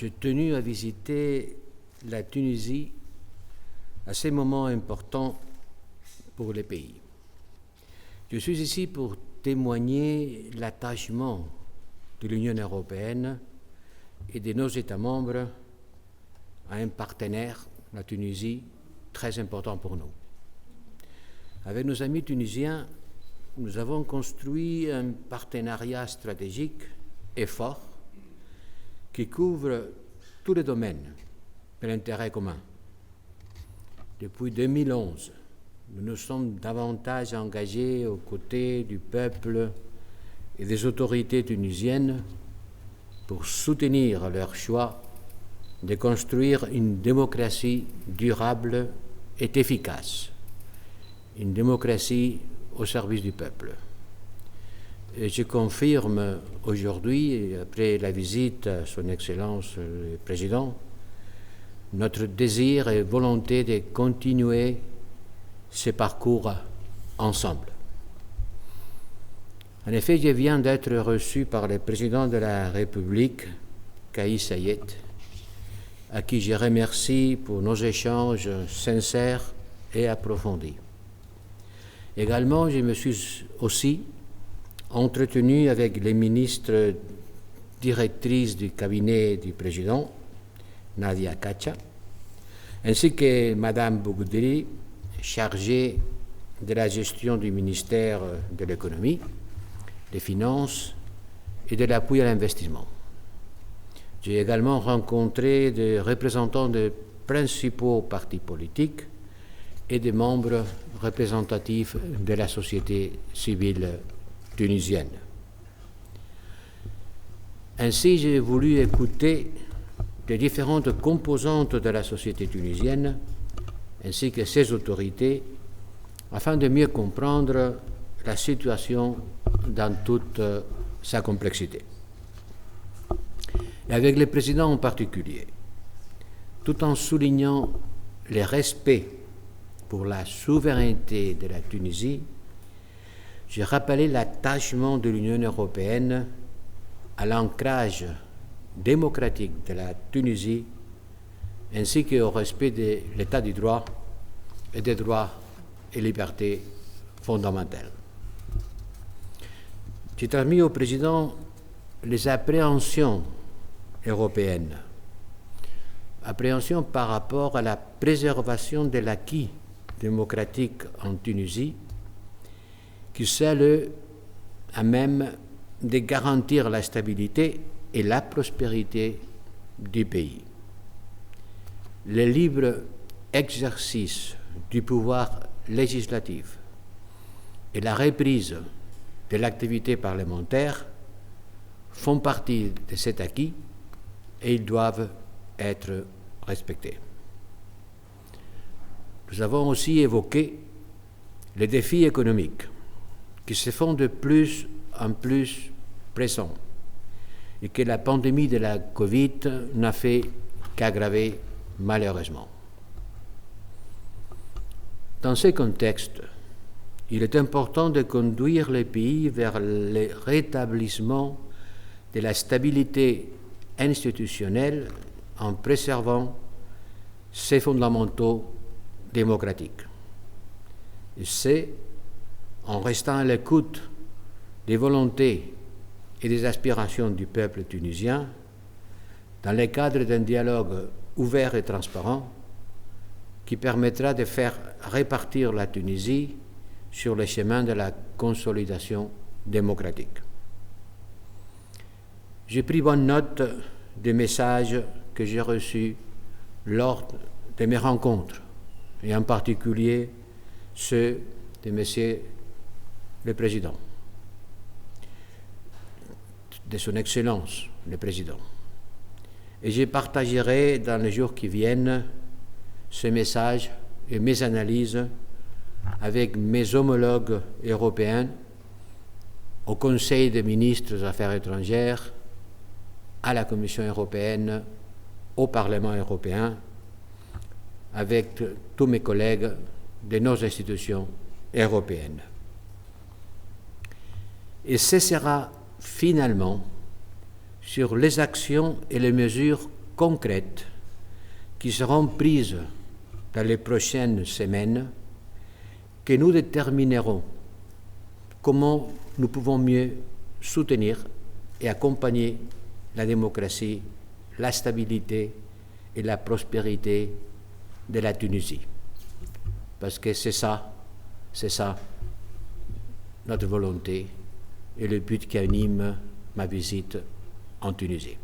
j'ai tenu à visiter la Tunisie à ces moments importants pour le pays. Je suis ici pour témoigner l'attachement de l'Union européenne et de nos États membres à un partenaire, la Tunisie, très important pour nous. Avec nos amis tunisiens, nous avons construit un partenariat stratégique et fort qui couvre tous les domaines de l'intérêt commun. Depuis 2011, nous nous sommes davantage engagés aux côtés du peuple et des autorités tunisiennes pour soutenir leur choix de construire une démocratie durable et efficace, une démocratie au service du peuple. Et je confirme aujourd'hui, après la visite à Son Excellence le Président, notre désir et volonté de continuer ce parcours ensemble. En effet, je viens d'être reçu par le Président de la République, Kais Saied, à qui je remercie pour nos échanges sincères et approfondis. Également, je me suis aussi entretenu avec les ministres directrices du cabinet du Président, Nadia Kacha, ainsi que Mme Bougoudri, chargée de la gestion du ministère de l'économie, des finances et de l'appui à l'investissement. J'ai également rencontré des représentants des principaux partis politiques et des membres représentatifs de la société civile tunisienne. Ainsi, j'ai voulu écouter les différentes composantes de la société tunisienne ainsi que ses autorités afin de mieux comprendre la situation dans toute sa complexité. Et avec le président en particulier, tout en soulignant le respect pour la souveraineté de la Tunisie, j'ai rappelé l'attachement de l'Union européenne à l'ancrage démocratique de la Tunisie ainsi qu'au respect de l'état du droit et des droits et libertés fondamentales. J'ai transmis au président les appréhensions européennes, appréhensions par rapport à la préservation de l'acquis démocratique en Tunisie, qui seul à même de garantir la stabilité et la prospérité du pays. Le libre exercice du pouvoir législatif et la reprise de l'activité parlementaire font partie de cet acquis et ils doivent être respectés. Nous avons aussi évoqué les défis économiques qui se font de plus en plus pressants et que la pandémie de la Covid n'a fait qu'aggraver malheureusement. Dans ce contexte, il est important de conduire le pays vers le rétablissement de la stabilité institutionnelle en préservant ses fondamentaux démocratiques. Et c'est en restant à l'écoute des volontés et des aspirations du peuple tunisien, dans le cadre d'un dialogue ouvert et transparent qui permettra de faire répartir la Tunisie sur le chemin de la consolidation démocratique. J'ai pris bonne note des messages que j'ai reçus lors de mes rencontres, et en particulier ceux de M. le Président, de Son Excellence le Président. Et je partagerai dans les jours qui viennent ce message et mes analyses avec mes homologues européens au Conseil des ministres des Affaires étrangères, à la Commission européenne, au Parlement européen, avec tous mes collègues de nos institutions européennes. Et ce sera finalement sur les actions et les mesures concrètes qui seront prises dans les prochaines semaines que nous déterminerons comment nous pouvons mieux soutenir et accompagner la démocratie, la stabilité et la prospérité de la Tunisie. Parce que c'est ça notre volonté et le but qui anime ma visite en Tunisie.